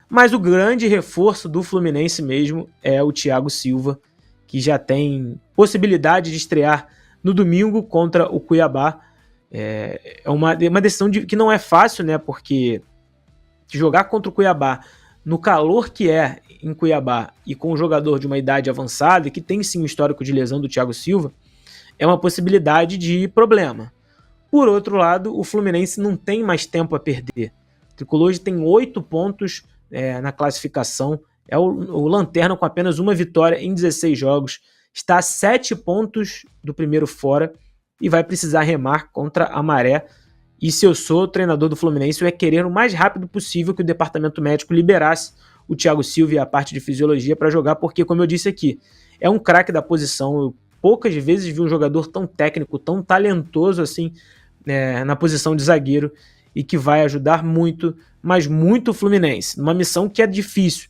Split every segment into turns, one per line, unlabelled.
Mas o grande reforço do Fluminense mesmo é o Thiago Silva, que já tem possibilidade de estrear no domingo contra o Cuiabá. É uma decisão que não é fácil, né? Porque jogar contra o Cuiabá, no calor que é em Cuiabá e com um jogador de uma idade avançada e que tem sim um histórico de lesão do Thiago Silva, é uma possibilidade de problema. Por outro lado, o Fluminense não tem mais tempo a perder. O Tricolor tem 8 pontos na classificação, é o lanterna com apenas uma vitória em 16 jogos, está a 7 pontos do primeiro fora e vai precisar remar contra a maré. E se eu sou o treinador do Fluminense, eu ia querer o mais rápido possível que o departamento médico liberasse o Thiago Silva e a parte de fisiologia para jogar, porque, como eu disse aqui, é um craque da posição. Eu poucas vezes vi um jogador tão técnico, tão talentoso assim na posição de zagueiro e que vai ajudar muito, mas muito o Fluminense, numa missão que é difícil.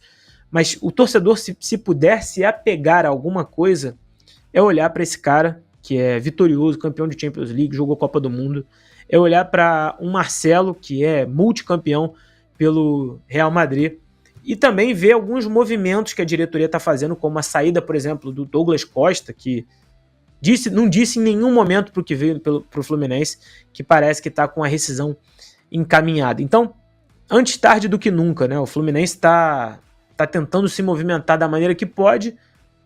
Mas o torcedor, se puder se apegar a alguma coisa, é olhar para esse cara que é vitorioso, campeão de Champions League, jogou Copa do Mundo, é olhar para um Marcelo que é multicampeão pelo Real Madrid e também ver alguns movimentos que a diretoria está fazendo, como a saída, por exemplo, do Douglas Costa, que não disse em nenhum momento para o que veio para o Fluminense, que parece que está com a rescisão encaminhada. Então, antes tarde do que nunca, né? O Fluminense está tentando se movimentar da maneira que pode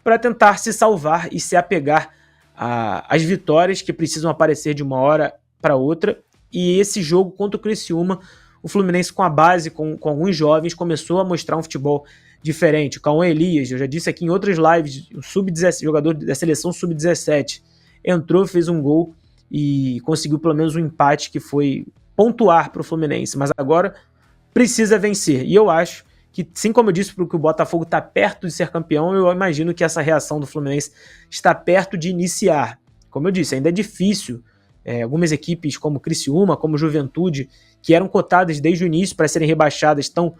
para tentar se salvar e se apegar às vitórias que precisam aparecer de uma hora para outra. E esse jogo contra o Criciúma, o Fluminense com a base, com alguns jovens, começou a mostrar um futebol diferente. O Cauã Elias, eu já disse aqui em outras lives, o jogador da seleção sub-17, entrou, fez um gol e conseguiu pelo menos um empate que foi pontuar para o Fluminense, mas agora precisa vencer. E eu acho que, assim como eu disse porque o Botafogo está perto de ser campeão, eu imagino que essa reação do Fluminense está perto de iniciar. Como eu disse, ainda é difícil. Algumas equipes como Criciúma, como Juventude, que eram cotadas desde o início para serem rebaixadas, estão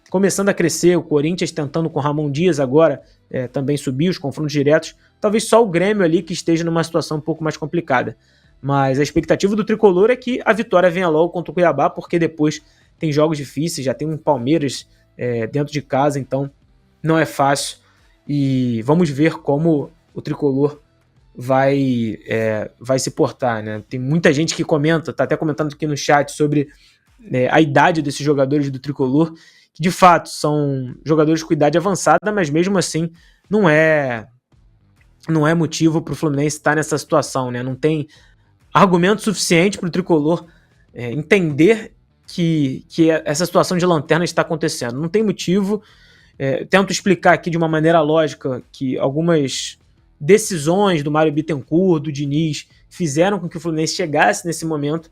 começando a crescer. O Corinthians tentando com Ramon Dias agora também subir os confrontos diretos. Talvez só o Grêmio ali que esteja numa situação um pouco mais complicada. Mas a expectativa do Tricolor é que a vitória venha logo contra o Cuiabá, porque depois tem jogos difíceis, já tem um Palmeiras dentro de casa, então não é fácil. E vamos ver como o Tricolor vai se portar, né? Tem muita gente que comenta, tá até comentando aqui no chat sobre a idade desses jogadores do Tricolor, que de fato são jogadores com idade avançada, mas mesmo assim não é motivo para o Fluminense estar nessa situação, né? Não tem argumento suficiente para o Tricolor entender que essa situação de lanterna está acontecendo. Não tem motivo. Tento explicar aqui de uma maneira lógica que algumas decisões do Mário Bittencourt, do Diniz, fizeram com que o Fluminense chegasse nesse momento,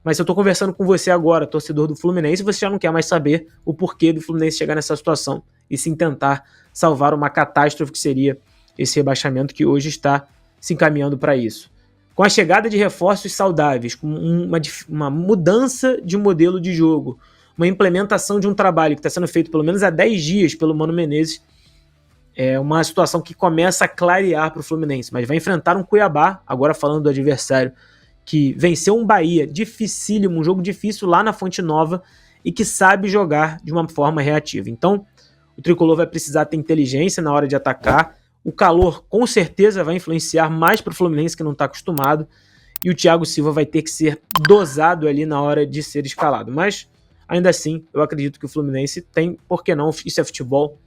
mas se eu estou conversando com você agora, torcedor do Fluminense, você já não quer mais saber o porquê do Fluminense chegar nessa situação, e sim tentar salvar uma catástrofe que seria esse rebaixamento que hoje está se encaminhando para isso. Com a chegada de reforços saudáveis, com uma mudança de modelo de jogo, uma implementação de um trabalho que está sendo feito pelo menos há 10 dias pelo Mano Menezes, é uma situação que começa a clarear para o Fluminense, mas vai enfrentar um Cuiabá, agora falando do adversário, que venceu um Bahia dificílimo, um jogo difícil lá na Fonte Nova e que sabe jogar de uma forma reativa. Então, o Tricolor vai precisar ter inteligência na hora de atacar. O calor com certeza vai influenciar mais para o Fluminense, que não está acostumado, e o Thiago Silva vai ter que ser dosado ali na hora de ser escalado. Mas, ainda assim, eu acredito que o Fluminense tem, por que não, isso é futebol,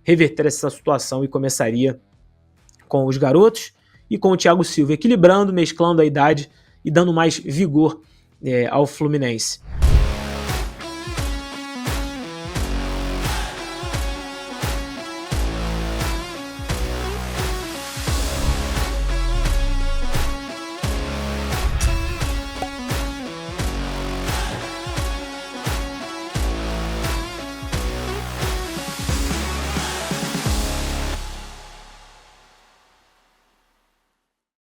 reverter essa situação e começaria com os garotos e com o Thiago Silva, equilibrando, mesclando a idade e dando mais vigor ao Fluminense.